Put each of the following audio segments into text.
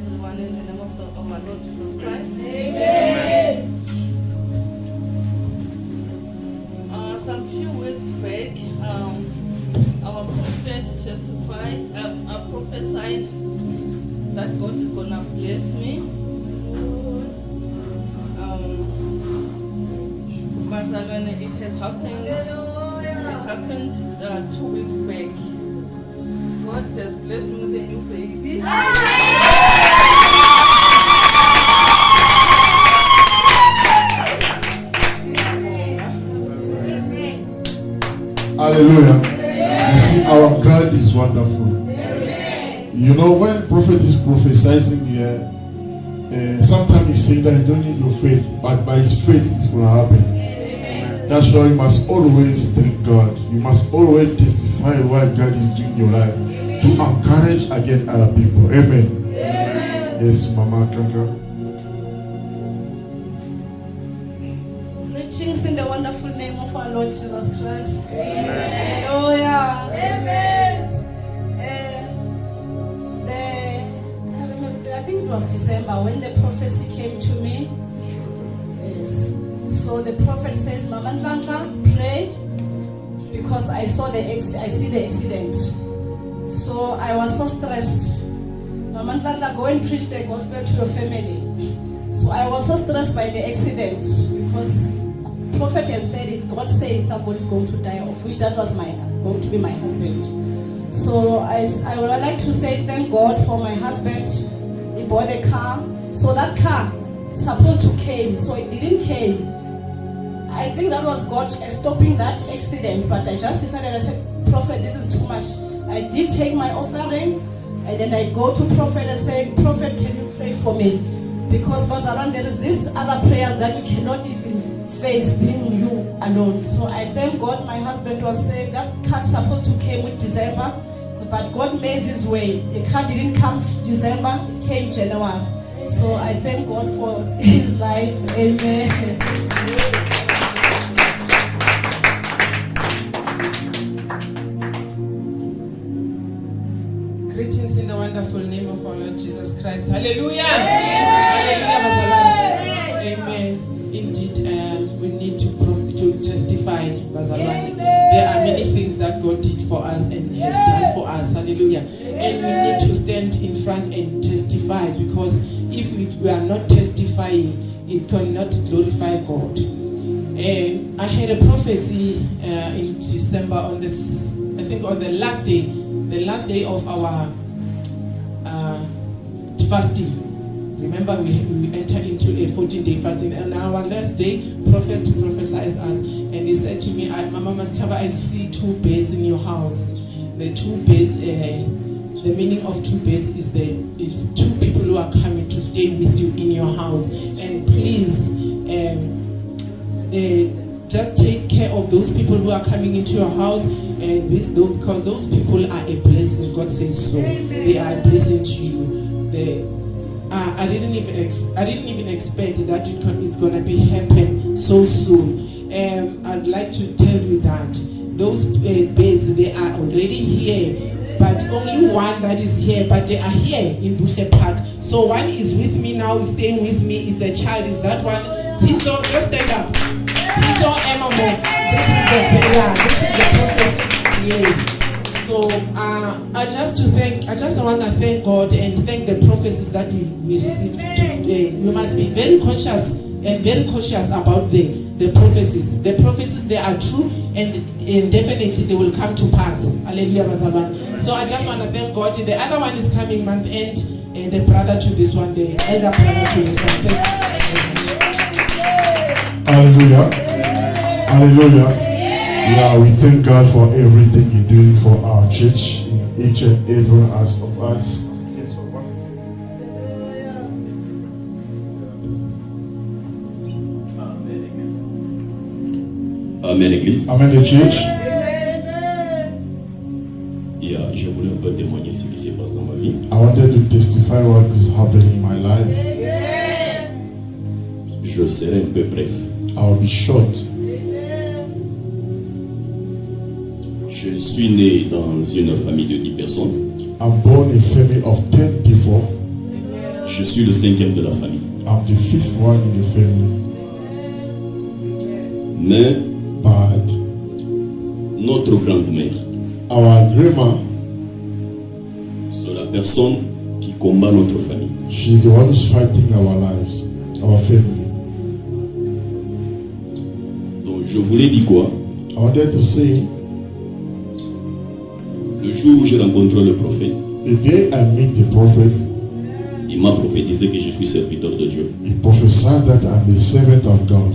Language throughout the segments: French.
everyone in the name of our Lord Jesus Christ. Amen. Some few weeks back, our prophet testified, prophesied that God is gonna bless me. Bazalwane, it has happened. It happened 2 weeks back. God has blessed me with a new baby. Hallelujah. You see, our God is wonderful. You know, when prophet is prophesying here, sometimes he's saying that you don't need your faith, but by his faith it's going to happen. That's why you must always thank God. You must always testify what God is doing in your life to encourage again other people. Amen. Yes, Mama Kanka. Greetings in the wonderful name of our Lord Jesus Christ. Amen. Hallelujah. Amen. I think it was December when the prophecy came to me. Yes. So the prophet says, Mama Ntlantla, pray because I see the accident. So I was so stressed. Mama Ntlantla, go and preach the gospel to your family. So I was so stressed by the accident because prophet has said it. God says somebody's going to die, of which that was going to be my husband. So I would like to say thank God for my husband. He bought a car. So that car supposed to came, so it didn't came. I think that was God stopping that accident, but I just decided, I said, Prophet, this is too much. I did take my offering, and then I go to Prophet and say, Prophet, can you pray for me? Because Bazaran, there is this other prayers that you cannot even face being you alone. So I thank God. My husband was saying that car supposed to came with December, but God made his way. The car didn't come December, it came January. So I thank God for his life. Amen. Greetings in the wonderful name of our Lord Jesus Christ. Hallelujah. Hallelujah. Amen. Indeed, we need to testify. There are many things that God did for us and has done for us. Hallelujah. And we need to stand in front and testify, because if we are not testifying, it cannot glorify God. I had a prophecy in December on this, I think on the last day of our fasting. Remember, we enter into a 14-day fasting, and our last day, prophet prophesied us, and he said to me, Mama Maschaba, I see 2 beds in your house. The 2 beds, the meaning of 2 beds is it's 2 people who are coming to stay with you in your house, and please, just take care of those people who are coming into your house, and because those people are a blessing. God says so. They are a blessing to you. I didn't even expect that it's gonna be happen so soon. I'd like to tell you that those beds, they are already here, but only one that is here, but they are here in Buhle Park. So one is with me now, is staying with me. It's a child. Is that one? Tito, just stand up. Tito Emamo. This is the prophet. Yes. So I just want to thank God and thank the prophecies that we received today. We must be very conscious and very cautious about the prophecies. The prophecies, they are true, and definitely they will come to pass. Hallelujah. So I just want to thank God. The other one is coming month end, and the brother to this one, the elder brother to this one. Thanks. Hallelujah. Hallelujah. Yeah, we thank God for everything you're doing for our church in each and every one of us. Yes, Papa. Amen, Église. Amen, the church. Yeah, je voulais un peu témoigner ce qui se passe dans ma vie. I wanted to testify what is happening in my life. Je serai un peu bref. I'll be short. Je suis né dans une famille de 10 personnes. I'm born in a family of 10 people. Je suis le 5e de la famille. I'm the 5th one in the family. Mais But notre grand-mère, our grandma, c'est la personne qui combat notre famille. she's the one who's fighting our lives, our family. Donc je voulais dire quoi? I wanted to say, Le jour où j'ai rencontré le prophète, the day I meet the prophet, il m'a prophétisé que je suis serviteur de Dieu. he prophesied that I'm the servant of God.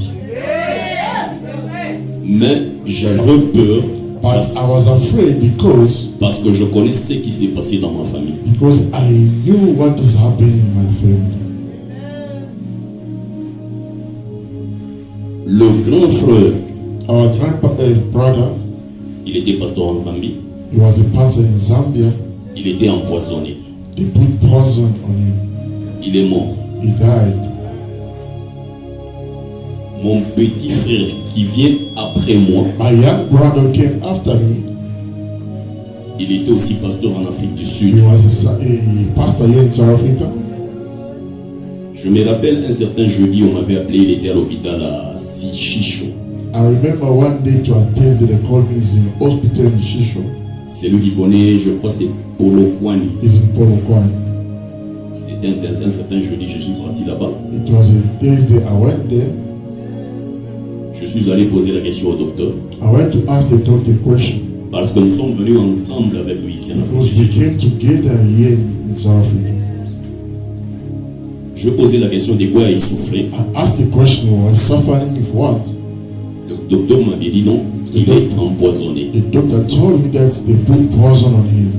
Mais j'avais peur But parce, I was afraid parce que je connais ce qui s'est passé dans ma famille. because I knew what is happening in my family. Le grand frère, Our brother, il était pasteur en Zambie, he was a pastor in Zambia. il était empoisonné, They put poison on him. il est mort. He died. Mon petit frère qui vient après moi, My young brother came after me. il était aussi pasteur en Afrique du He Sud. was a pastor here in South Africa. Je me rappelle un certain jeudi, on m'avait appelé, il était à l'hôpital à Sichisho. I remember one day it was Thursday, they called me. He's in hospital in Shisho. C'est lui qui connaît, je crois, c'est Polo Kwani. He's in Polokwane. C'était un certain jeudi, je suis parti là-bas. It was a Thursday. I went there. Je suis allé poser la question au docteur I went to ask the doctor a question parce que nous sommes venus ensemble avec lui ici en Afrique because du we Sud. came together here in South Africa. Je posais la question de quoi il souffrait. I asked the question, was suffering with what? Le docteur m'avait dit non, il est empoisonné. The doctor told me that they put poison on him.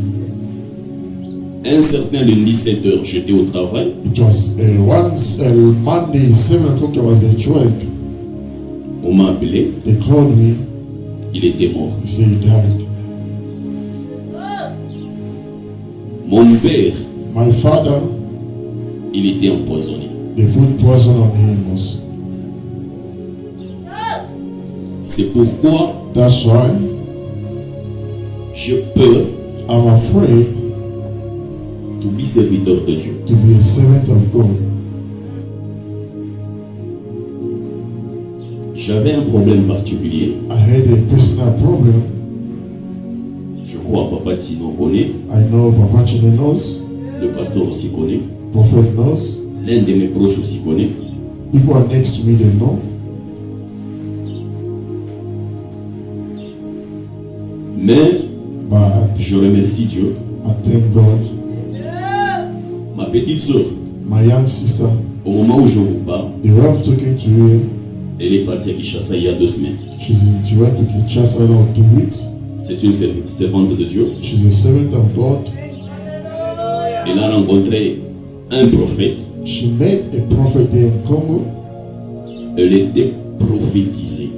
Un certain lundi 7h, j'étais au travail. It was once Monday, 7 o'clock, I was at work. On m'a appelé, They called me. il était mort. They said he died. Mon père, My father, il était empoisonné. they put poison on him also. C'est pourquoi That's why j'ai peur I'm afraid d'oublier serviteur de Dieu. to be a servant of God. J'avais un problème particulier. I had a personal problem. Je crois Papa Tino connaît, I know Papa Chino knows, le pasteur aussi connaît, Prophet knows, l'un de mes proches aussi connaît. people are next to me, they know. Mais But je remercie Dieu. I thank God. Ma petite soeur, My young sister, au moment où je vous parle, the way I'm talking to you, elle est partie à Kinshasa il y a 2 semaines. she went to Kinshasa in 2 weeks. C'est une servante de Dieu. She's a servant of God. Elle a rencontré un prophète. She met a prophet there in Congo. Elle était prophétisée.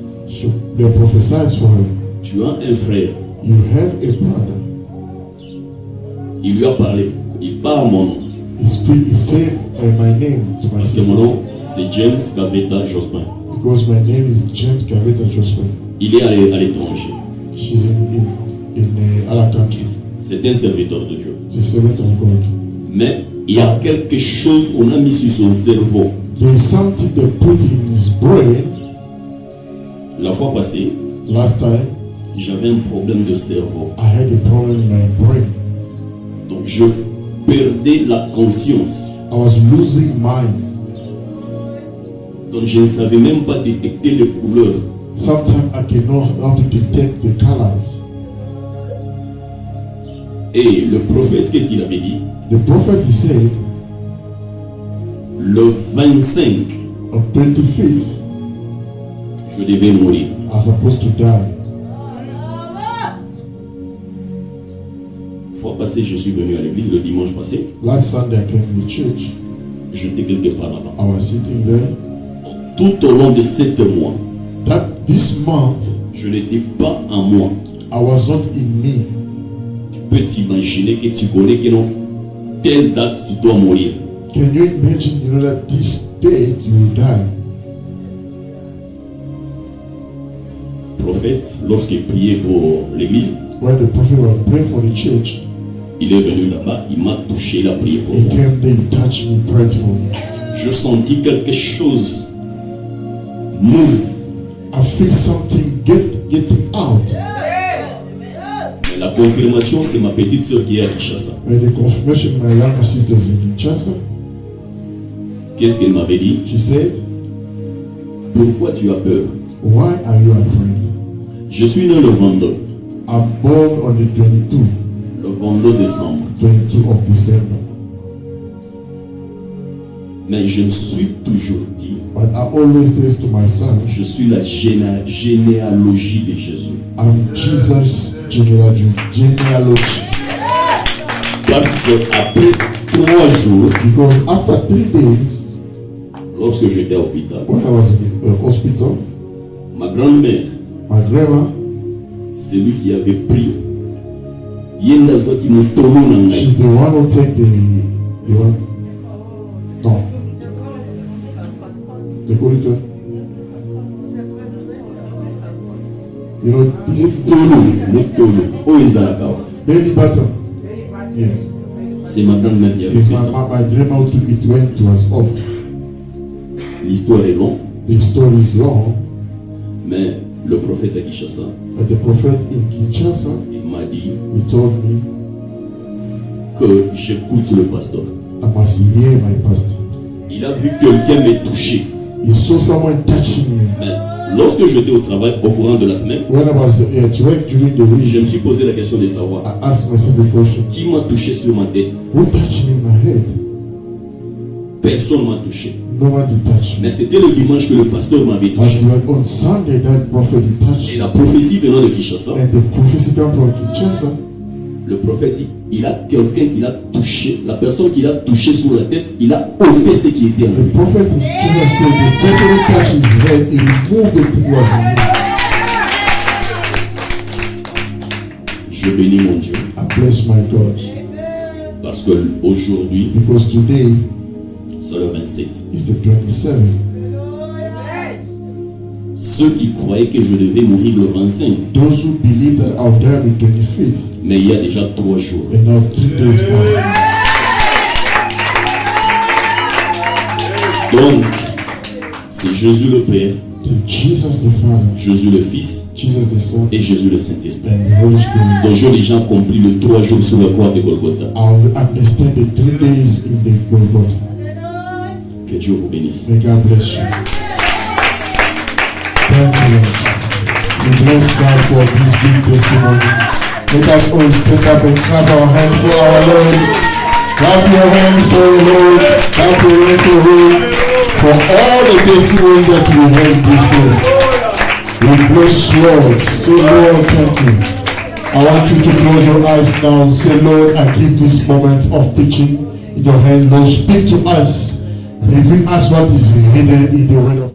They prophesied for her. Tu as un frère. You have a brother. Il lui a parlé. Il parle mon nom. He said my name to my Parce que sister. mon nom, c'est James Kaveta Jospin. Because my name is James Kaveta Joshua. Il est à l'étranger. She's in other country. C'est un serviteur de Dieu. She's a servant of God. Mais il y a quelque chose qu'on a mis sur son cerveau. There is something they put in his brain. La fois passée, Last time, j'avais un problème de cerveau. I had a problem in my brain. Donc je perdais la conscience. I was losing mind. Donc je ne savais même pas détecter les couleurs. Sometimes I cannot how to detect the colors. Et le prophète, qu'est-ce qu'il avait dit? The prophet he said Le 25, on 25th, je devais mourir. I was supposed to die. Fois passée, je suis venu à l'église le dimanche passé. Last Sunday I came to church. J'étais quelque part là-bas. I was sitting there. Tout au long de 7 mois, This month, je n'étais pas en moi. I was not in me. Tu peux t'imaginer que tu connais que non, telle date tu dois mourir. Can you imagine, you know, that this date you will die? Prophète, lorsqu'il priait pour l'église, When the prophet was praying for the church, Il est venu là-bas, il m'a touché, il a prié pour He moi. came there, he touched me, prayed for me. Je sentis quelque chose move. I feel something getting out. Mais la confirmation, c'est ma petite sœur qui est à Kinshasa. And the confirmation, my younger sisters in Kinshasa, Qu'est-ce qu'elle m'avait dit? she said, Pourquoi tu as peur? why are you afraid? Je suis né le 22, I'm born on the 22 décembre. 22 of December. Mais je me suis toujours dit, But I always say to myself, je suis la généalogie de Jésus. I'm Jesus' genealogy. Parce que après 3 jours, Because after 3 days, lorsque j'étais à l'hôpital, when I was in the hospital, ma grand-mère, my grandma, c'est lui qui avait pris. Yenda zwa ki mutolo na ngai. she's the one who take the one. No. The corridor. You know, this Mutolo. Oh, ezalaka wat. belly button. Yes. C'est ma grand-mère qui avait It's fait ça. my grandma who took it when it was off. L'histoire est longue, The story is long, mais le prophète à Kinshasa, but the prophet in Kinshasa, il m'a dit he told me que j'écoute le pasteur. I must hear my pastor. Il a vu quelqu'un me toucher. He saw someone touching me. Mais lorsque j'étais au travail au courant de la semaine, When I was at work during the je me week, suis posé la question de savoir I asked myself the question, qui m'a touché sur ma tête. who touched me in my head? Personne m'a touché. Nobody touched me. Mais c'était le dimanche que le pasteur m'avait But touché. on Sunday, that prophet he touched Et me. la prophétie venant de Kinshasa, And the prophecy came from Kinshasa. le prophète dit, il a quelqu'un qui l'a touché, la personne qui l'a touché sur la tête, il a ôté ce qui était en The lui. prophet in Kinshasa said the person who touched his head, he removed the thing was in him. Je bénis mon Dieu, I bless my God. parce que aujourd'hui, Because today c'est le 27. is the 27th. Ceux qui croyaient que je devais mourir le 25, Those who believe that I'll die on the 25th, mais il y a déjà 3 jours. and now 3 days passed. Donc, c'est Jésus le Père, To Jesus the Father, Jésus le Fils Jesus the Son, et Jésus le Saint-Esprit. and the Holy Spirit. Donc, j'ai déjà accompli le 3 jours sur la croix de Golgotha. I'll understand the 3 days in the Golgotha. Que Dieu vous bénisse. May God bless you. Thank you, Lord. We bless God for this big testimony. Let us all stand up and clap our hands for our Lord. Clap your hands for the Lord. Clap your hands for Him. For all the testimony that we have in this place. We bless Lord. Say, Lord, thank you. I want you to close your eyes now. Say, Lord, I give this moment of preaching in your hand. Lord, speak to us. Reveal us what is hidden in the word of